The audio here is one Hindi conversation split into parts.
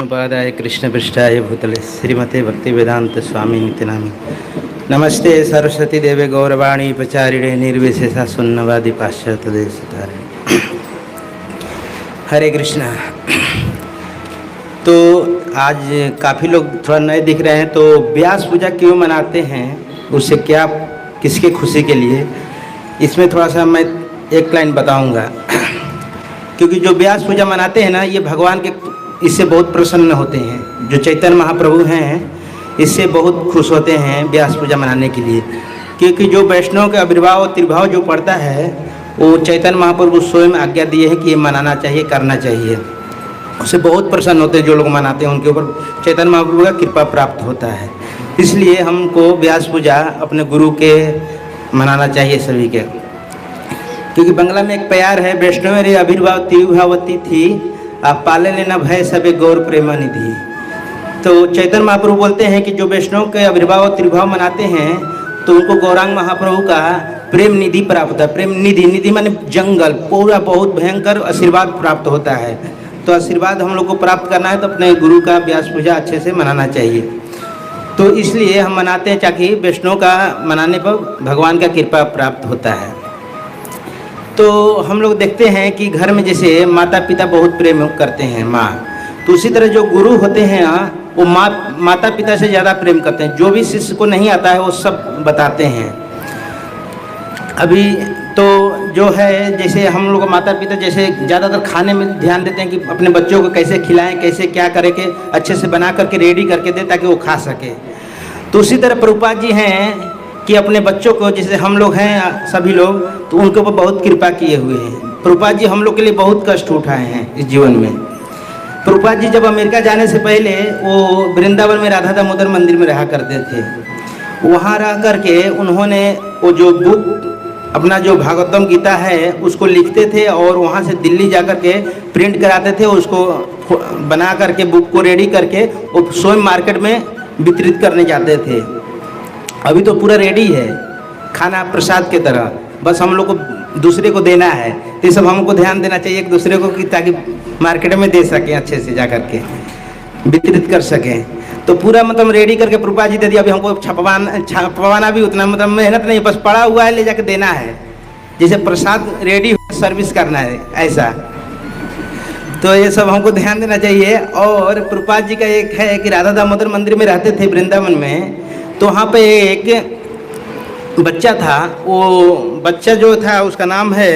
पद्मपादाय कृष्णपृष्ठाय भूतले श्रीमते भक्तिवेदांत स्वामी नित्यनामी नमस्ते सरस्वती देवे गौरवाणी प्रचारिणे निर्विशेषा शून्यवादी पाश्चात्य देश तारिणे। हरे कृष्णा। तो आज काफ़ी लोग थोड़ा नए दिख रहे हैं, तो व्यास पूजा क्यों मनाते हैं, उससे क्या, किसके खुशी के लिए, इसमें थोड़ा सा मैं एक लाइन बताऊंगा। क्योंकि जो व्यास पूजा मनाते हैं ना, ये भगवान के इससे बहुत प्रसन्न होते हैं। जो चैतन्य महाप्रभु हैं इससे बहुत खुश होते हैं व्यास पूजा मनाने के लिए। क्योंकि जो वैष्णव के आविर्भाव और तिर्भाव जो पड़ता है वो चैतन्य महाप्रभु स्वयं आज्ञा दिए हैं कि ये मनाना चाहिए, करना चाहिए। उससे बहुत प्रसन्न होते हैं जो लोग मनाते हैं, उनके ऊपर चैतन्य महाप्रभु का कृपा प्राप्त होता है। इसलिए हमको व्यास पूजा अपने गुरु के मनाना चाहिए सभी के। क्योंकि बंगला में एक प्यार है, वैष्णव रे आविर्भाव तिरुभावती थी, आप पाले लेना भय सबे गौर प्रेमा निधि। तो चैतन्य महाप्रभु बोलते हैं कि जो वैष्णव के आविर्भाव और तिरुभाव मनाते हैं तो उनको गौरांग महाप्रभु का प्रेम निधि प्राप्त होता है। प्रेम निधि, निधि माने जंगल, पूरा बहुत भयंकर आशीर्वाद प्राप्त होता है। तो आशीर्वाद हम लोग को प्राप्त करना है तो अपने गुरु का व्यास पूजा अच्छे से मनाना चाहिए। तो इसलिए हम मनाते हैं ताकि वैष्णव का मनाने पर भगवान का कृपा प्राप्त होता है। तो हम लोग देखते हैं कि घर में जैसे माता पिता बहुत प्रेम करते हैं माँ, तो उसी तरह जो गुरु होते हैं वो माता पिता से ज़्यादा प्रेम करते हैं। जो भी शिष्य को नहीं आता है वो सब बताते हैं। अभी तो जो है जैसे हम लोग माता पिता जैसे ज़्यादातर खाने में ध्यान देते हैं कि अपने बच्चों को कैसे खिलाएं, कैसे क्या करें के अच्छे से बना करके रेडी करके दें ताकि वो खा सके। तो उसी तरह प्रभुपाद जी हैं कि अपने बच्चों को, जैसे हम लोग हैं सभी लोग, तो उनके ऊपर बहुत कृपा किए हुए हैं। प्रभुपाद जी हम लोग के लिए बहुत कष्ट उठाए हैं इस जीवन में। प्रभुपाद जी जब अमेरिका जाने से पहले वो वृंदावन में राधा दामोदर मंदिर में रहा करते थे। वहाँ रह करके उन्होंने वो जो बुक अपना जो भागवतम गीता है उसको लिखते थे और वहाँ से दिल्ली जा कर के प्रिंट कराते थे। उसको बना करके बुक को रेडी करके वो स्वयं मार्केट में वितरित करने जाते थे। अभी तो पूरा रेडी है खाना प्रसाद के तरह, बस हम लोग को दूसरे को देना है। तो ये सब हमको ध्यान देना चाहिए एक दूसरे को कि ताकि मार्केट में दे सकें, अच्छे से जा करके वितरित कर सकें। तो पूरा मतलब रेडी करके प्रभुपाद जी दे दिया। अभी हमको छपवाना भी उतना मतलब मेहनत नहीं, बस पड़ा हुआ है, ले जाके देना है। जैसे प्रसाद रेडी सर्विस करना है ऐसा। तो ये सब हमको ध्यान देना चाहिए। और प्रभुपाद जी का एक है कि राधा दामोदर मंदिर में रहते थे वृंदावन में, तो वहाँ पे एक बच्चा था। वो बच्चा जो था उसका नाम है,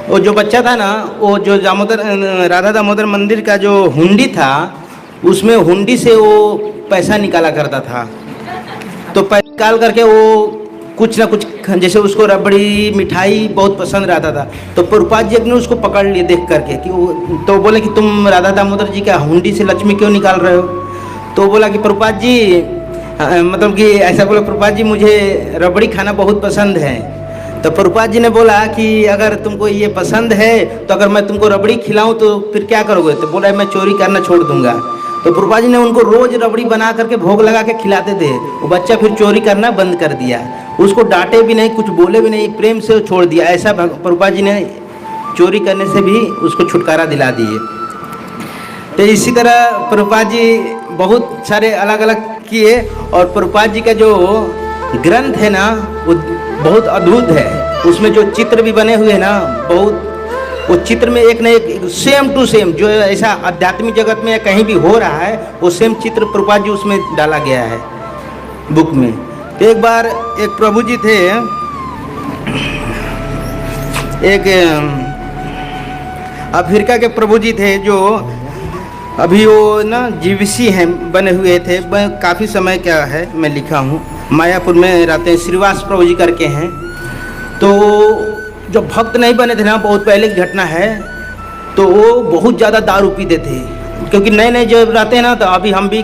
वो जो बच्चा था ना, वो जो राधा दामोदर मंदिर का जो हुंडी था उसमें हुंडी से वो पैसा निकाला करता था। तो पैसा निकाल करके वो कुछ ना कुछ, जैसे उसको रबड़ी मिठाई बहुत पसंद रहता था। तो प्रभुपाद जी ने उसको पकड़ लिए देख करके कि वो, तो बोले कि तुम राधा दामोदर जी का हुंडी से लक्ष्मी क्यों निकाल रहे हो। तो बोला कि प्रभुपाद जी मतलब कि ऐसा बोला, प्रभुपाद जी मुझे रबड़ी खाना बहुत पसंद है। तो प्रभुपाद जी ने बोला कि अगर तुमको ये पसंद है तो अगर मैं तुमको रबड़ी खिलाऊं तो फिर क्या करोगे। तो बोला मैं चोरी करना छोड़ दूंगा। तो प्रभुपाद जी ने उनको रोज रबड़ी बना करके भोग लगा के खिलाते थे। वो बच्चा फिर चोरी करना बंद कर दिया, उसको डांटे भी नहीं, कुछ बोले भी नहीं, प्रेम से छोड़ दिया। ऐसा प्रभुपाद जी ने चोरी करने से भी उसको छुटकारा दिला दिए। तो इसी तरह प्रभुपाद जी बहुत सारे अलग अलग किए। और प्रभुपाद जी का जो ग्रंथ है ना वो बहुत अद्भुत है। उसमें जो चित्र भी बने हुए हैं ना, बहुत, वो चित्र में एक न एक सेम टू सेम जो ऐसा आध्यात्मिक जगत में कहीं भी हो रहा है वो सेम चित्र प्रभुपाद जी उसमें डाला गया है बुक में। तो एक बार एक प्रभु जी थे, एक अफ्रीका के प्रभु जी थे जो अभी वो ना जीवीसी हैं बने हुए थे, काफ़ी समय क्या है मैं लिखा हूँ, मायापुर में रहते हैं, श्रीवास प्रभु जी करके हैं। तो जो भक्त नहीं बने थे ना, बहुत पहले की घटना है, तो वो बहुत ज़्यादा दारू पीते थे। क्योंकि नए नए जब रहते हैं ना, तो अभी हम भी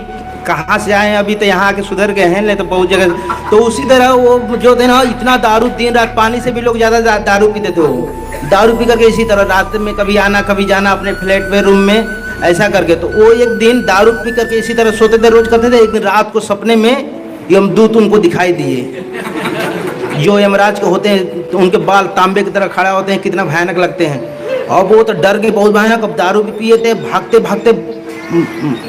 कहाँ से आए हैं, अभी तो यहाँ आके सुधर गए हैं, नहीं तो बहुत जगह। तो उसी तरह वो जो थे ना, इतना दारू, दिन रात, पानी से भी लोग ज़्यादा दारू पीते थे। वो दारू पी करके इसी तरह रात में कभी आना कभी जाना अपने फ्लैट पे रूम में ऐसा करके। तो वो एक दिन दारू पी करके इसी तरह सोते थे, रोज करते थे। एक दिन रात को सपने में यमदूत उनको दिखाई दिए, जो यमराज के होते हैं, तो उनके बाल तांबे की तरह खड़ा होते हैं, कितना भयानक लगते हैं। और वो तो डर के बहुत भयानक, अब दारू भी पिए थे, भागते भागते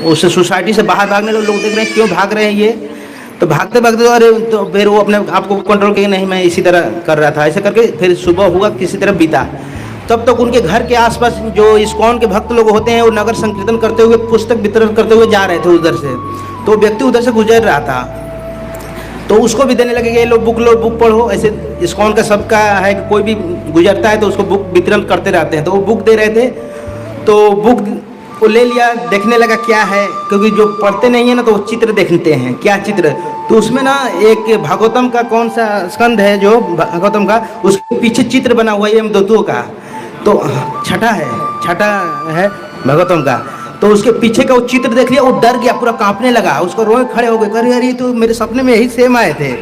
उस सोसाइटी से बाहर भागने लोग देख रहे हैं, क्यों भाग रहे हैं ये। तो भागते भागते तो अरे तो फिर वो अपने आप को कंट्रोल किया, नहीं मैं इसी तरह कर रहा था, ऐसे करके फिर सुबह हुआ, किसी तरह बीता। तब तक उनके घर के आसपास जो इस्कॉन के भक्त लोग होते हैं वो नगर संकीर्तन करते हुए, पुस्तक वितरण करते हुए जा रहे थे उधर से। तो व्यक्ति उधर से गुजर रहा था, तो उसको भी देने लगे, ये लो बुक पढ़ो। ऐसे इस्कॉन का सबका है कि कोई भी गुजरता है तो उसको बुक वितरण करते रहते हैं। तो वो बुक दे रहे थे, तो बुक वो ले लिया, देखने लगा क्या है, क्योंकि जो पढ़ते नहीं है ना तो वो चित्र देखते हैं, क्या चित्र। तो उसमें ना एक भागवतम का कौन सा स्कंद है जो भागवतम का, उसके पीछे चित्र बना हुआ है यमदूतों का। तो छठा है भागवतम का। तो उसके पीछे का वो चित्र देख लिया, वो डर गया, पूरा कांपने लगा, उसको रोए खड़े हो गए, अरे यार ये तो मेरे सपने में यही सेम आए थे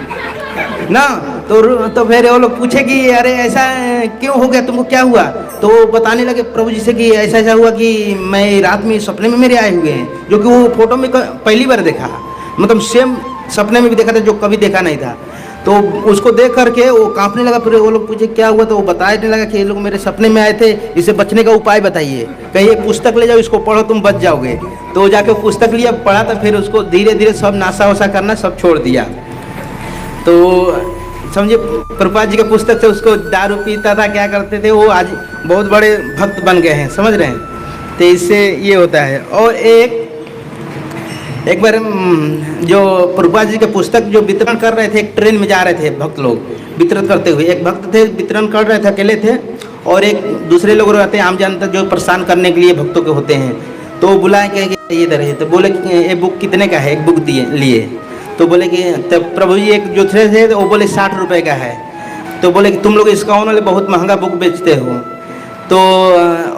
ना। तो फिर वो लोग पूछे कि अरे ऐसा क्यों हो गया, तुमको क्या हुआ। तो वो बताने लगे प्रभु जी से कि ऐसा ऐसा हुआ कि मैं रात में सपने में मेरे आए हुए हैं, जो कि वो फोटो में पहली बार देखा, मतलब सेम सपने में भी देखा था जो कभी देखा नहीं था। तो उसको देख करके वो कांपने लगा। फिर वो लोग पूछे क्या हुआ, तो वो बताने लगा कि ये लोग मेरे सपने में आए थे, इससे बचने का उपाय बताइए, कहीं एक पुस्तक ले जाओ, इसको पढ़ो, तुम बच जाओगे। तो वो जाके पुस्तक लिया, पढ़ा, तो फिर उसको धीरे धीरे सब नाशा वसा करना सब छोड़ दिया। तो समझिए प्रभुपाद जी के पुस्तक से उसको दारू पीता था, क्या करते थे, वो आज बहुत बड़े भक्त बन गए हैं, समझ रहे हैं। तो इससे ये होता है। और एक बार जो प्रभुपाद जी के पुस्तक जो वितरण कर रहे थे, एक ट्रेन में जा रहे थे भक्त लोग वितरण करते हुए, एक भक्त थे वितरण कर रहे थे, अकेले थे, और एक दूसरे लोग रहते हैं आम जनता जो परेशान करने के लिए भक्तों के होते हैं। तो बुलाए कि ये इधर है, तो बोले कि ये बुक कितने का है, एक बुक लिए। तो बोले कि तब प्रभु जी एक जो थे वो बोले 60 रुपये का है। तो बोले कि तुम लोग इस्कॉन वाले बहुत महंगा बुक बेचते हो। तो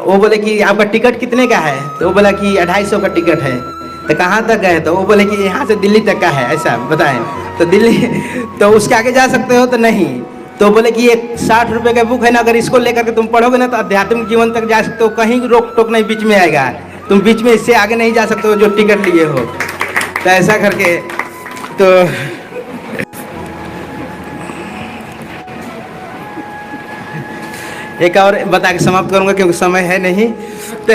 वो बोले कि आपका टिकट कितने का है। तो वो बोला कि 250 का टिकट है। तो कहाँ तक गए, तो वो बोले कि यहाँ से दिल्ली तक का है, ऐसा बताएं। तो दिल्ली, तो उसके आगे जा सकते हो, तो नहीं। तो बोले कि ये 60 रुपये का बुक है ना, अगर इसको लेकर के तुम पढ़ोगे ना तो आध्यात्मिक जीवन तक जा सकते हो, कहीं रोक टोक नहीं बीच में आएगा, तुम बीच में इससे आगे नहीं जा सकते हो जो टिकट लिए हो। तो ऐसा करके तो एक और बता के समाप्त करूंगा क्योंकि समय है नहीं। तो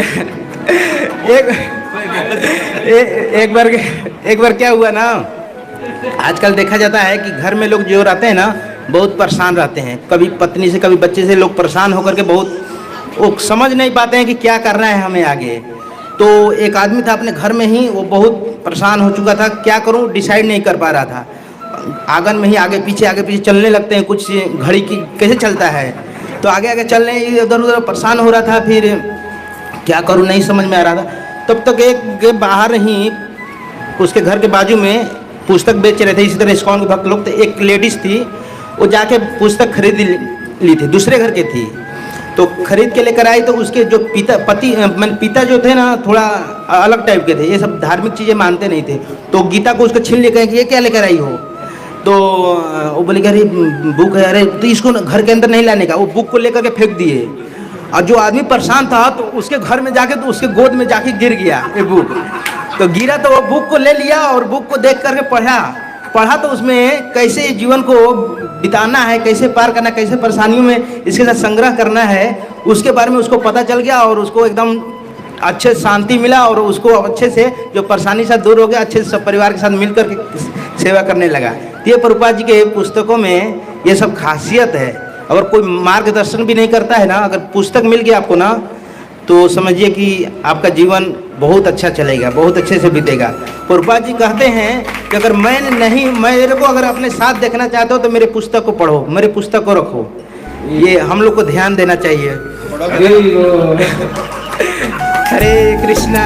एक बार क्या हुआ ना, आजकल देखा जाता है कि घर में लोग जो रहते हैं ना बहुत परेशान रहते हैं, कभी पत्नी से कभी बच्चे से, लोग परेशान होकर के बहुत वो समझ नहीं पाते हैं कि क्या करना है हमें आगे। तो एक आदमी था अपने घर में ही, वो बहुत परेशान हो चुका था, क्या करूं डिसाइड नहीं कर पा रहा था। आंगन में ही आगे पीछे चलने लगते हैं, कुछ घड़ी की कैसे चलता है, तो आगे आगे चलने इधर उधर परेशान हो रहा था, फिर क्या करूं नहीं समझ में आ रहा था। तब तक एक बाहर ही उसके घर के बाजू में पुस्तक बेच रहे थे, इसी तरह इस्कॉन के भक्त लोग। तो एक लेडीज थी, वो जाके पुस्तक खरीद ली थी, दूसरे घर की थी, तो खरीद के लेकर आई। तो उसके जो पिता जो थे ना थोड़ा अलग टाइप के थे, ये सब धार्मिक चीज़ें मानते नहीं थे। तो गीता को उसको छीन लेकर कि ये क्या लेकर आई हो। तो वो बोले कि अरे बुक है, अरे तो इसको घर के अंदर नहीं लाने का, वो बुक को लेकर के फेंक दिए। और जो आदमी परेशान था तो उसके घर में जाके, तो उसके गोद में जाके गिर गया ये बुक। तो गिरा तो वो बुक को ले लिया और बुक को देख करके पढ़ा तो उसमें कैसे जीवन को बिताना है, कैसे पार करना, कैसे परेशानियों में इसके साथ संग्रह करना है, उसके बारे में उसको पता चल गया। और उसको एकदम अच्छे शांति मिला और उसको अच्छे से जो परेशानी से दूर हो गया, अच्छे से सब परिवार के साथ मिलकर के सेवा करने लगा। ये प्रभुपाद जी के पुस्तकों में ये सब खासियत है। अगर कोई मार्गदर्शन भी नहीं करता है ना, अगर पुस्तक मिल गया आपको ना, तो समझिए कि आपका जीवन बहुत अच्छा चलेगा, बहुत अच्छे से बीतेगा। प्रभुपाद जी कहते हैं कि अगर मेरे को अगर अपने साथ देखना चाहते हो तो मेरे पुस्तक को पढ़ो, मेरे पुस्तक को रखो। ये हम लोग को ध्यान देना चाहिए। हरे कृष्णा।